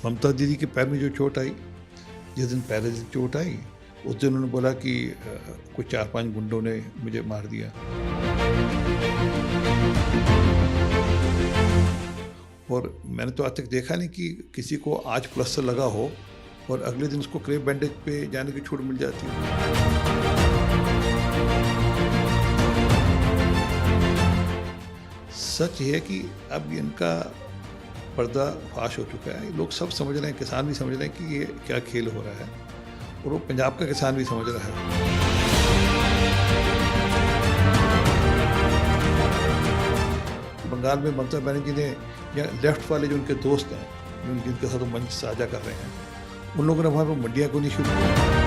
ममता दीदी के पैर में जो चोट आई, जिस दिन पैर में चोट आई, उस दिन उन्होंने बोला कि कुछ 4-5 गुंडों ने मुझे मार दिया। और मैंने तो आज तक देखा नहीं कि किसी को आज प्लास्टर लगा हो और अगले दिन उसको क्रेप बैंडेज पे जाने की छूट मिल जाती है। सच ये है कि अब इनका पर्दाफाश हो चुका है। लोग सब समझ रहे हैं, किसान भी समझ रहे हैं कि ये क्या खेल हो रहा है, और वो पंजाब का किसान भी समझ रहा है। बंगाल में ममता बनर्जी ने या लेफ्ट वाले जो उनके दोस्त हैं, जिनके साथ वो मंच साझा कर रहे हैं, उन लोगों ने वहाँ पर मंडियाँ खोलनी शुरू की।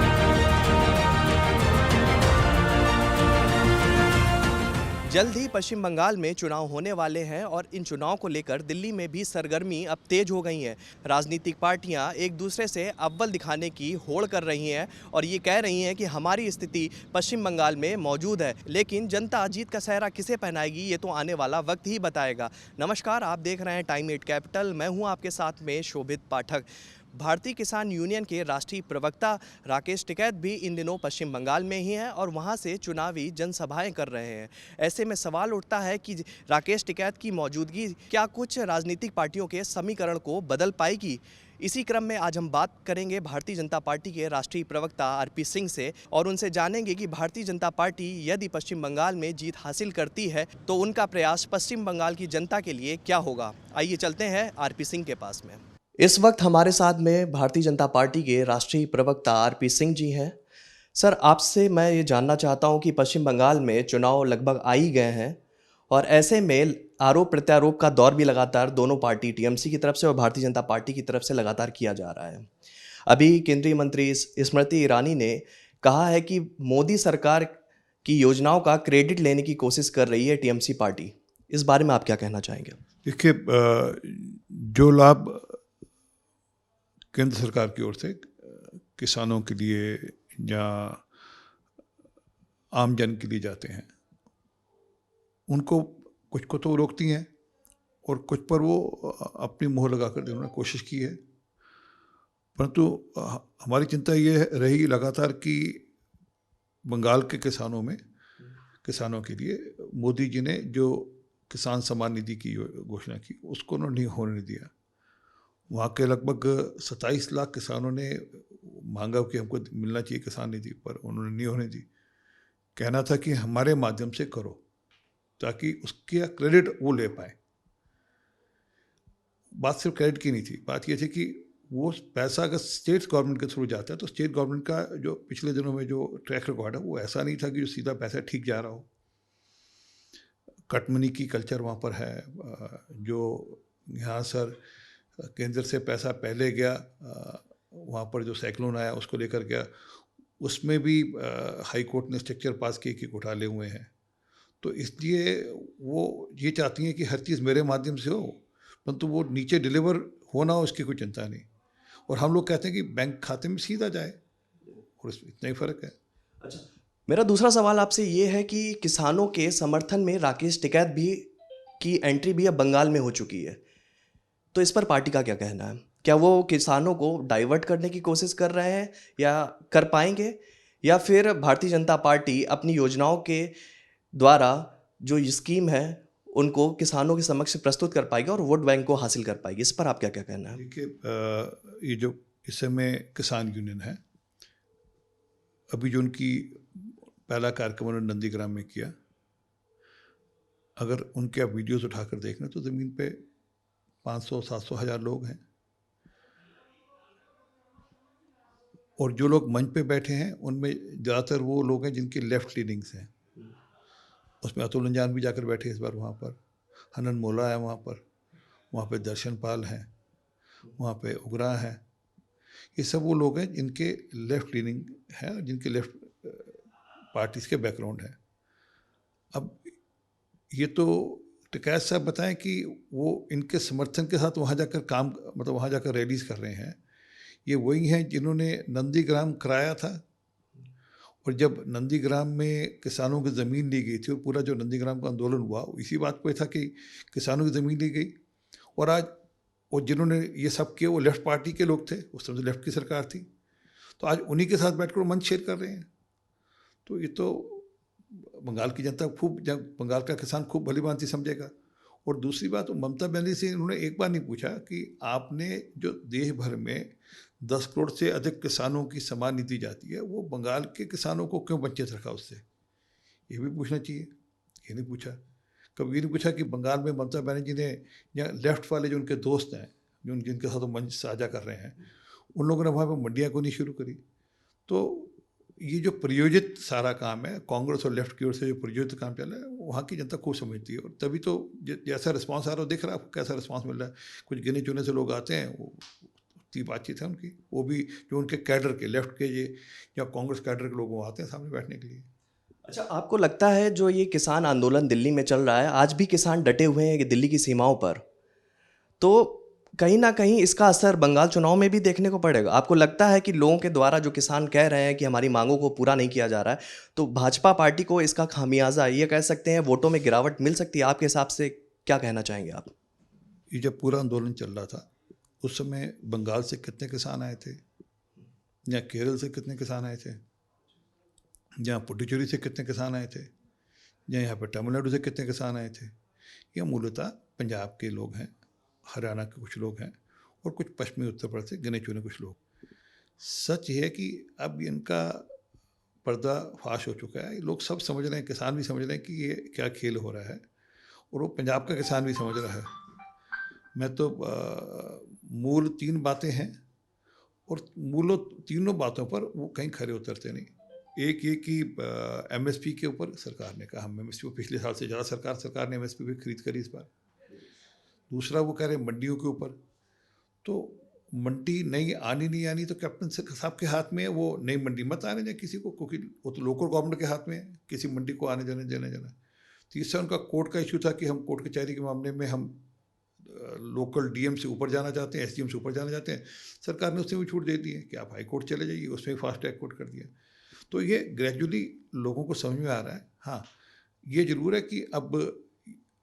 जल्द ही पश्चिम बंगाल में चुनाव होने वाले हैं और इन चुनाव को लेकर दिल्ली में भी सरगर्मी अब तेज हो गई है। राजनीतिक पार्टियां एक दूसरे से अव्वल दिखाने की होड़ कर रही हैं और ये कह रही हैं कि हमारी स्थिति पश्चिम बंगाल में मौजूद है, लेकिन जनता जीत का सेहरा किसे पहनाएगी ये तो आने वाला वक्त ही बताएगा। नमस्कार, आप देख रहे हैं टाइम 8 कैपिटल। मैं हूँ आपके साथ में शोभित पाठक। भारतीय किसान यूनियन के राष्ट्रीय प्रवक्ता राकेश टिकैत भी इन दिनों पश्चिम बंगाल में ही हैं और वहां से चुनावी जनसभाएं कर रहे हैं। ऐसे में सवाल उठता है कि राकेश टिकैत की मौजूदगी क्या कुछ राजनीतिक पार्टियों के समीकरण को बदल पाएगी? इसी क्रम में आज हम बात करेंगे भारतीय जनता पार्टी के राष्ट्रीय प्रवक्ता आरपी सिंह से और उनसे जानेंगे कि भारतीय जनता पार्टी यदि पश्चिम बंगाल में जीत हासिल करती है तो उनका प्रयास पश्चिम बंगाल की जनता के लिए क्या होगा। आइए चलते हैं आरपी सिंह के पास में। इस वक्त हमारे साथ में भारतीय जनता पार्टी के राष्ट्रीय प्रवक्ता आरपी सिंह जी हैं। सर, आपसे मैं ये जानना चाहता हूं कि पश्चिम बंगाल में चुनाव लगभग आ ही गए हैं और ऐसे में आरोप प्रत्यारोप का दौर भी लगातार दोनों पार्टी टीएमसी की तरफ से और भारतीय जनता पार्टी की तरफ से लगातार किया जा रहा है। अभी केंद्रीय मंत्री स्मृति ईरानी ने कहा है कि मोदी सरकार की योजनाओं का क्रेडिट लेने की कोशिश कर रही है टीएमसी पार्टी। इस बारे में आप क्या कहना चाहेंगे? देखिए, जो लाभ केंद्र सरकार की ओर से किसानों के लिए या आम जन के लिए जाते हैं, उनको कुछ को तो रोकती हैं और कुछ पर वो अपनी मोहर लगाकर देने की कोशिश की है। परंतु हमारी चिंता ये रही लगातार कि बंगाल के किसानों के लिए मोदी जी ने जो किसान सम्मान निधि की घोषणा की, उसको उन्होंने नहीं होने दिया। वहाँ के लगभग 27 लाख किसानों ने मांगा कि हमको मिलना चाहिए किसान निधि, पर उन्होंने नहीं होने दी। कहना था कि हमारे माध्यम से करो ताकि उसका क्रेडिट वो ले पाए। बात सिर्फ क्रेडिट की नहीं थी, बात ये थी कि वो पैसा अगर स्टेट गवर्नमेंट के थ्रू जाता है तो स्टेट गवर्नमेंट का जो पिछले दिनों में जो ट्रैक रिकॉर्ड है वो ऐसा नहीं था कि जो सीधा पैसा ठीक जा रहा हो। कटमनी की कल्चर वहाँ पर है। जो यहाँ सर केंद्र से पैसा पहले गया, वहाँ पर जो साइक्लोन आया उसको लेकर गया, उसमें भी हाई कोर्ट ने स्ट्रक्चर पास किए कि घोटाले हुए हैं। तो इसलिए वो ये चाहती हैं कि हर चीज़ मेरे माध्यम से हो, परंतु वो नीचे डिलीवर होना हो उसकी कोई चिंता नहीं। और हम लोग कहते हैं कि बैंक खाते में सीधा जाए, और इसमें इतना ही फ़र्क है। अच्छा, मेरा दूसरा सवाल आपसे ये है कि किसानों के समर्थन में राकेश टिकैत भी की एंट्री भी अब बंगाल में हो चुकी है, तो इस पर पार्टी का क्या कहना है? क्या वो किसानों को डाइवर्ट करने की कोशिश कर रहे हैं या कर पाएंगे, या फिर भारतीय जनता पार्टी अपनी योजनाओं के द्वारा जो स्कीम है उनको किसानों के समक्ष प्रस्तुत कर पाएगी और वोट बैंक को हासिल कर पाएगी? इस पर आप क्या क्या कहना है? देखिए, ये जो इस समय किसान यूनियन है, अभी जो उनकी पहला कार्यक्रम उन्होंने नंदीग्राम में किया, अगर उनके आप वीडियोस उठाकर देखना तो ज़मीन पे 500-700 हज़ार लोग हैं, और जो लोग मंच पे बैठे हैं उनमें ज़्यादातर वो लोग हैं जिनकी लेफ्ट लीनिंग्स हैं। उसमें अतुल अंजान भी जाकर बैठे इस बार वहाँ पर, हनन मोला है वहाँ पे दर्शन पाल हैं, वहाँ पे उगरा हैं। ये सब वो लोग हैं जिनके लेफ्ट लीनिंग है और जिनके लेफ्ट पार्टीज के बैकग्राउंड है। अब ये तो टिकैत साहब बताएं कि वो इनके समर्थन के साथ वहाँ जाकर मतलब वहाँ जाकर रैलीज कर रहे हैं। ये वही हैं जिन्होंने नंदीग्राम कराया था, और जब नंदीग्राम में किसानों की ज़मीन ली गई थी, और पूरा जो नंदीग्राम का आंदोलन हुआ इसी बात पे था कि किसानों की ज़मीन ली गई। और आज और जिन्होंने ये सब किया वो लेफ्ट पार्टी के लोग थे, उस समय लेफ्ट की सरकार थी, तो आज उन्हीं के साथ बैठकर वो मंच शेयर कर रहे हैं। तो ये तो बंगाल की जनता खूब, जब बंगाल का किसान खूब भली भांति समझेगा। और दूसरी बात, ममता बनर्जी से इन्होंने एक बार नहीं पूछा कि आपने जो देश भर में 10 करोड़ से अधिक किसानों की समान नीति जाती है, वो बंगाल के किसानों को क्यों वंचित रखा उससे, ये भी पूछना चाहिए। ये नहीं पूछा। कभी ये नहीं पूछा कि बंगाल में ममता बनर्जी ने, या लेफ्ट वाले जो उनके दोस्त हैं, जो जिनके साथ वो मंच साझा कर रहे हैं, उन लोगों ने वहाँ पर मंडियाँ क्यों नहीं शुरू करी। तो ये जो प्रयोजित सारा काम है, कांग्रेस और लेफ्ट की ओर से जो प्रयोजित काम चल रहा है, वहाँ की जनता खूब समझती है। और तभी तो जैसा रिस्पांस आ रहा है, दिख रहा है आपको कैसा रिस्पांस मिल रहा है। कुछ गिने चुने से लोग आते हैं, वो उतनी बातचीत है उनकी, वो भी जो उनके कैडर के, लेफ्ट के ये या कांग्रेस कैडर के लोग वो आते हैं सामने बैठने के लिए। अच्छा, आपको लगता है जो ये किसान आंदोलन दिल्ली में चल रहा है, आज भी किसान डटे हुए हैं कि दिल्ली की सीमाओं पर, तो कहीं ना कहीं इसका असर बंगाल चुनाव में भी देखने को पड़ेगा? आपको लगता है कि लोगों के द्वारा जो किसान कह रहे हैं कि हमारी मांगों को पूरा नहीं किया जा रहा है, तो भाजपा पार्टी को इसका खामियाजा, ये कह सकते हैं, वोटों में गिरावट मिल सकती है? आपके हिसाब से क्या कहना चाहेंगे आप? ये जब पूरा आंदोलन चल रहा था, उस समय बंगाल से कितने किसान आए थे, या केरल से कितने किसान आए थे, या पुडुचेरी से कितने किसान आए थे, या यहाँ पर तमिलनाडु से कितने किसान आए थे। ये मूलतः पंजाब के लोग हैं, हरियाणा के कुछ लोग हैं, और कुछ पश्चिमी उत्तर प्रदेश से गिने चुने कुछ लोग। सच ये है कि अब इनका पर्दा फाश हो चुका है। लोग सब समझ रहे हैं, किसान भी समझ रहे हैं कि ये क्या खेल हो रहा है, और वो पंजाब का किसान भी समझ रहा है। मैं तो मूल 3 बातें हैं, और मूलों तीनों बातों पर वो कहीं खरे उतरते नहीं। एक ये कि एमएसपी के ऊपर सरकार ने कहा, हम एमएसपी को पिछले साल से ज़्यादा सरकार ने एमएसपी पे खरीद करी इस बार। दूसरा वो कह रहे हैं मंडियों के ऊपर, तो मंडी नहीं आनी, नहीं आनी तो कैप्टन साहब के हाथ में है, वो नई मंडी मत आने दें किसी को, क्योंकि वो तो लोकल गवर्नमेंट के हाथ में है किसी मंडी को आने देने जाना। तीसरा उनका कोर्ट का इशू था कि हम कोर्ट कचहरी के मामले में हम लोकल डीएम से ऊपर जाना चाहते हैं, एसडीएम से ऊपर जाना चाहते हैं। सरकार ने उसमें भी छूट दे दी है कि आप हाई कोर्ट चले जाइए, उसमें फास्ट ट्रैक कोर्ट कर दिया। तो ये ग्रेजुअली लोगों को समझ में आ रहा है। हाँ, ये जरूर है कि अब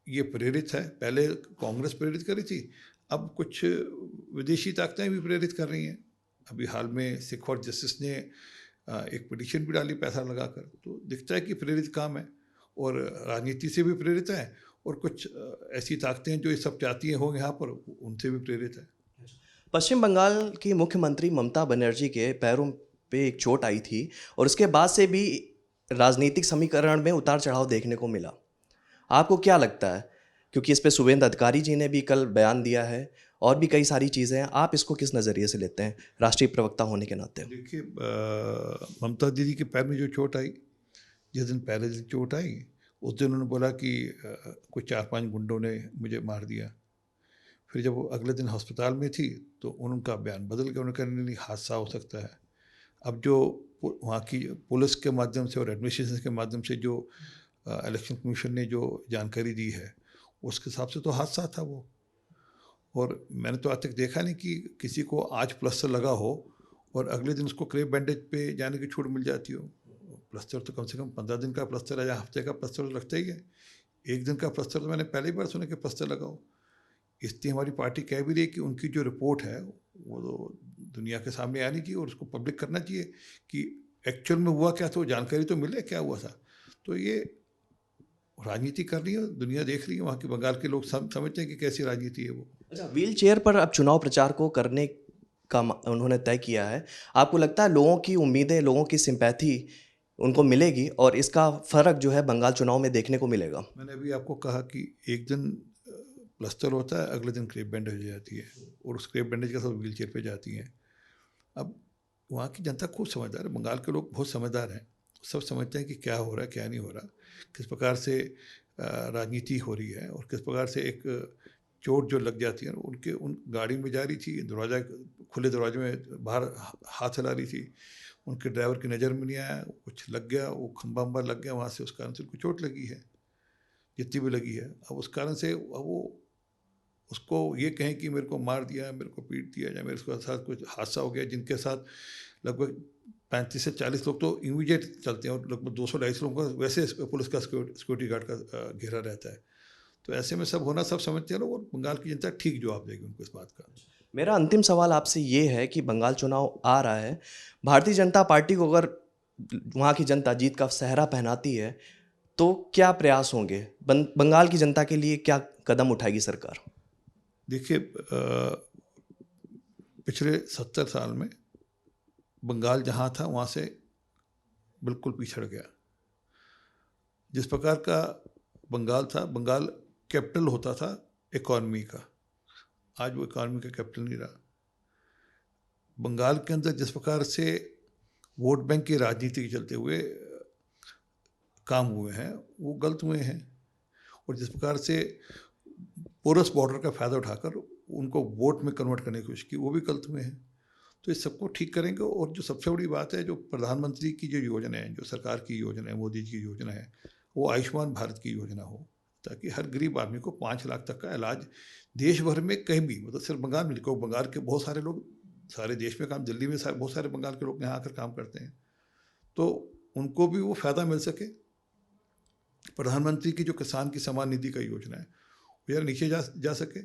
ये प्रेरित है, पहले कांग्रेस प्रेरित करी थी, अब कुछ विदेशी ताकतें भी प्रेरित कर रही हैं। अभी हाल में सिख फॉर जस्टिस ने एक पिटीशन भी डाली पैसा लगाकर, तो दिखता है कि प्रेरित काम है, और राजनीति से भी प्रेरित है, और कुछ ऐसी ताकतें जो ये सब चाहती हैं हो यहाँ पर, उनसे भी प्रेरित है। पश्चिम बंगाल की मुख्यमंत्री ममता बनर्जी के पैरों पे एक चोट आई थी, और उसके बाद से भी राजनीतिक समीकरण में उतार चढ़ाव देखने को मिला। आपको क्या लगता है? क्योंकि इस पे शुभेंदु अधिकारी जी ने भी कल बयान दिया है, और भी कई सारी चीज़ें हैं। आप इसको किस नज़रिए से लेते हैं, राष्ट्रीय प्रवक्ता होने के नाते? देखिए, ममता दीदी के पैर में जो चोट आई, जिस दिन पहले दिन चोट आई, उस दिन उन्होंने बोला कि कुछ 4-5 गुंडों ने मुझे मार दिया। फिर जब वो अगले दिन अस्पताल में थी, तो उनका बयान बदल गया, उन्होंने कहा नहीं नहीं, हादसा हो सकता है। अब जो वहाँ की पुलिस के माध्यम से और एडमिनिस्ट्रेशन के माध्यम से जो इलेक्शन कमीशन ने जो जानकारी दी है, उसके हिसाब से तो हादसा था वो। और मैंने तो आज तक देखा नहीं कि किसी को आज प्लस्तर लगा हो और अगले दिन उसको क्रेप बैंडेज पे जाने की छूट मिल जाती हो। प्लस्तर तो कम से कम 15 दिन का प्लस्तर है, या हफ्ते का प्लस्तर तो लगता ही है। एक दिन का प्लस्तर तो मैंने पहली बार सुना कि प्लस्तर लगाओ। इसलिए हमारी पार्टी कह भी रही है कि उनकी जो रिपोर्ट है वो तो दुनिया के सामने आनी चाहिए, और उसको पब्लिक करना चाहिए कि एक्चुअल में हुआ क्या था, जानकारी तो मिले क्या हुआ था। तो ये राजनीति कर रही है, दुनिया देख रही है, वहाँ के बंगाल के लोग समझते हैं कि कैसी राजनीति है वो। अच्छा, व्हील चेयर पर अब चुनाव प्रचार को करने का उन्होंने तय किया है। आपको लगता है लोगों की उम्मीदें, लोगों की सिंपैथी उनको मिलेगी, और इसका फ़र्क जो है बंगाल चुनाव में देखने को मिलेगा? मैंने अभी आपको कहा कि एक दिन प्लस्तर होता है, अगले दिन क्रेप बैंडेज हो जाती है, और उस क्रेप बैंडेज के साथ व्हील चेयर पर जाती हैं। अब वहाँ की जनता खूब समझदार है, बंगाल के लोग बहुत समझदार हैं, सब समझते हैं कि क्या हो रहा है क्या नहीं हो रहा, किस प्रकार से राजनीति हो रही है, और किस प्रकार से एक चोट जो लग जाती है। उनके उन गाड़ी में जा रही थी, दरवाज़ा खुले दरवाजे में बाहर हाथ हिला रही थी, उनके ड्राइवर की नज़र में नहीं आया, कुछ लग गया, वो खंबा वंबा लग गया वहाँ से, उस कारण से उनको चोट लगी है, जितनी भी लगी है। अब उस कारण से वो उसको ये कहें कि मेरे को मार दिया, मेरे को पीट दिया, या मेरे साथ कुछ हादसा हो गया, जिनके साथ लगभग 35 से 40 लोग तो इमीडिएट चलते हैं, और लगभग 200-250 लोगों का वैसे पुलिस का सिक्योरिटी गार्ड का घेरा रहता है। तो ऐसे में सब होना सब समझते हैं लोग, और बंगाल की जनता ठीक जवाब देगी उनको इस बात का। मेरा अंतिम सवाल आपसे ये है कि बंगाल चुनाव आ रहा है, भारतीय जनता पार्टी को अगर वहाँ की जनता जीत का सेहरा पहनाती है तो क्या प्रयास होंगे? बंगाल की जनता के लिए क्या कदम उठाएगी सरकार? देखिए, पिछले 70 साल में बंगाल जहाँ था वहाँ से बिल्कुल पिछड़ गया। जिस प्रकार का बंगाल था, बंगाल कैपिटल होता था इकॉनमी का, आज वो इकॉनमी का कैपिटल नहीं रहा। बंगाल के अंदर जिस प्रकार से वोट बैंक की राजनीति के चलते हुए काम हुए हैं वो गलत हुए हैं, और जिस प्रकार से पोरस बॉर्डर का फ़ायदा उठाकर उनको वोट में कन्वर्ट करने की कोशिश की वो भी गलत हुए हैं। तो इस सबको ठीक करेंगे। और जो सबसे बड़ी बात है, जो प्रधानमंत्री की जो योजना है, जो सरकार की योजना है, मोदी जी की योजना है, वो आयुष्मान भारत की योजना हो, ताकि हर गरीब आदमी को 5 लाख तक का इलाज देश भर में कहीं भी, मतलब सिर्फ बंगाल में, क्योंकि बंगाल के बहुत सारे लोग सारे देश में काम, दिल्ली में बहुत सारे बंगाल के लोग यहाँ आकर काम करते हैं, तो उनको भी वो फ़ायदा मिल सके। प्रधानमंत्री की जो किसान की सम्मान निधि का योजना है वो यार नीचे जा सके,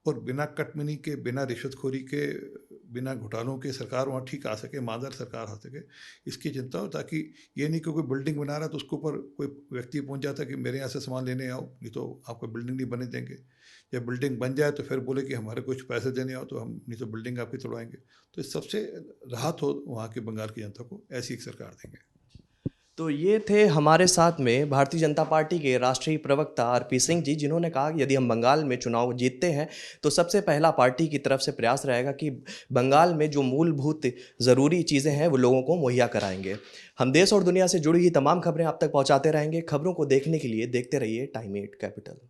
और बिना कटमनी के, बिना रिश्वतखोरी के, बिना घोटालों के सरकार वहाँ ठीक आ सके, ईमानदार सरकार आ सके, इसकी चिंता हो। ताकि ये नहीं कि कोई बिल्डिंग बना रहा है तो उसके ऊपर कोई व्यक्ति पहुँच जाता है कि मेरे यहाँ से सामान लेने आओ, नहीं तो आपको बिल्डिंग नहीं बनने देंगे, या बिल्डिंग बन जाए तो फिर बोले कि हमारे कुछ पैसे देने आओ, तो हम नहीं तो बिल्डिंग आपकी तोड़वाएंगे। तो इस सबसे राहत हो वहाँ के बंगाल की जनता को, ऐसी एक सरकार देंगे। तो ये थे हमारे साथ में भारतीय जनता पार्टी के राष्ट्रीय प्रवक्ता आरपी सिंह जी, जिन्होंने कहा कि यदि हम बंगाल में चुनाव जीतते हैं तो सबसे पहला पार्टी की तरफ से प्रयास रहेगा कि बंगाल में जो मूलभूत ज़रूरी चीज़ें हैं वो लोगों को मुहैया कराएंगे। हम देश और दुनिया से जुड़ी हुई तमाम खबरें आप तक पहुंचाते रहेंगे। खबरों को देखने के लिए देखते रहिए टाइम 8 कैपिटल।